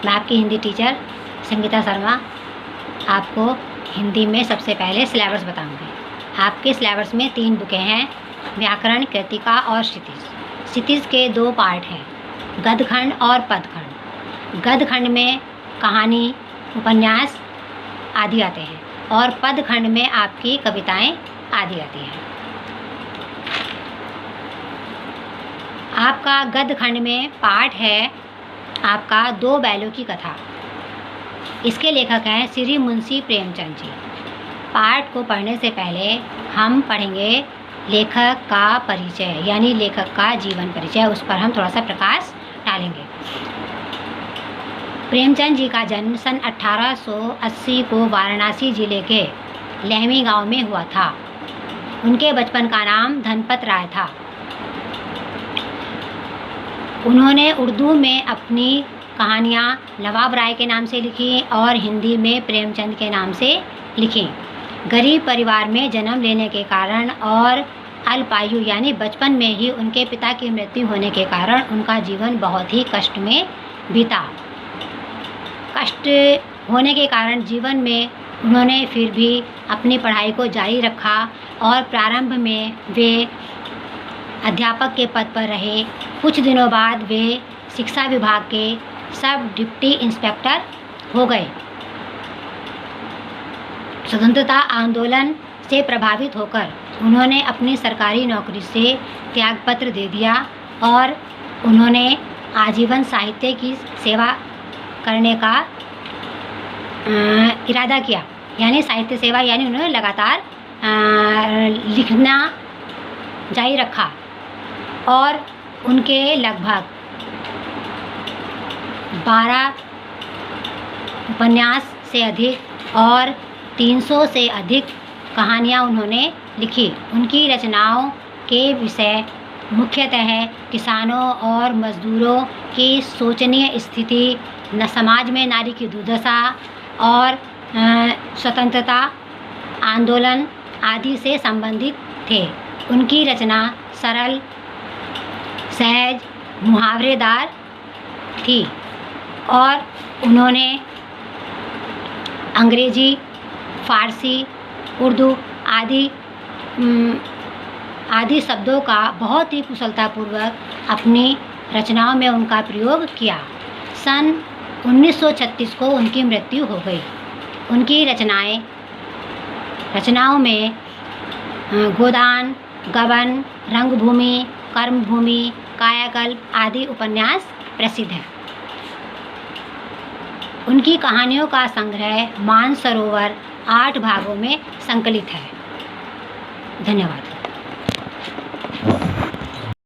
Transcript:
मैं आपकी हिंदी टीचर संगीता शर्मा आपको हिंदी में सबसे पहले सिलेबस बताऊंगी। आपके सिलेबस में 3 बुकें हैं, व्याकरण, कृतिका और क्षितिज। क्षितिज के 2 पार्ट हैं, गद्यखंड और पदखंड। गद्यखंड में कहानी, उपन्यास आदि आते हैं और पदखंड में आपकी कविताएं आदि आती हैं। आपका गद्यखंड में पाठ है आपका 2 बैलों की कथा। इसके लेखक हैं श्री मुंशी प्रेमचंद जी। पाठ को पढ़ने से पहले हम पढ़ेंगे लेखक का परिचय, यानी लेखक का जीवन परिचय, उस पर हम थोड़ा सा प्रकाश डालेंगे। प्रेमचंद जी का जन्म सन 1880 को वाराणसी जिले के लहमी गांव में हुआ था। उनके बचपन का नाम धनपत राय था। उन्होंने उर्दू में अपनी कहानियाँ नवाब राय के नाम से लिखी और हिंदी में प्रेमचंद के नाम से लिखी। गरीब परिवार में जन्म लेने के कारण और अल्पायु यानी बचपन में ही उनके पिता की मृत्यु होने के कारण उनका जीवन बहुत ही कष्ट में बीता। कष्ट होने के कारण जीवन में उन्होंने फिर भी अपनी पढ़ाई को जारी रखा और प्रारंभ में वे अध्यापक के पद पर रहे। कुछ दिनों बाद वे शिक्षा विभाग के सब डिप्टी इंस्पेक्टर हो गए। स्वतंत्रता आंदोलन से प्रभावित होकर उन्होंने अपनी सरकारी नौकरी से त्यागपत्र दे दिया और उन्होंने आजीवन साहित्य की सेवा करने का इरादा किया, यानी साहित्य सेवा, यानी उन्होंने लगातार लिखना जारी रखा और उनके लगभग 12 उपन्यास से अधिक और 300 से अधिक कहानियाँ उन्होंने लिखी। उनकी रचनाओं के विषय मुख्यतः किसानों और मजदूरों की शोचनीय स्थिति, समाज में नारी की दुर्दशा और स्वतंत्रता आंदोलन आदि से संबंधित थे। उनकी रचना सरल, सहज, मुहावरेदार थी और उन्होंने अंग्रेजी, फारसी, उर्दू आदि शब्दों का बहुत ही कुशलतापूर्वक अपनी रचनाओं में उनका प्रयोग किया। सन 1936 को उनकी मृत्यु हो गई। उनकी रचनाओं में गोदान, गबन, रंगभूमि, कर्मभूमि, कायाकल्प आदि उपन्यास प्रसिद्ध हैं। उनकी कहानियों का संग्रह मानसरोवर 8 भागों में संकलित है। धन्यवाद।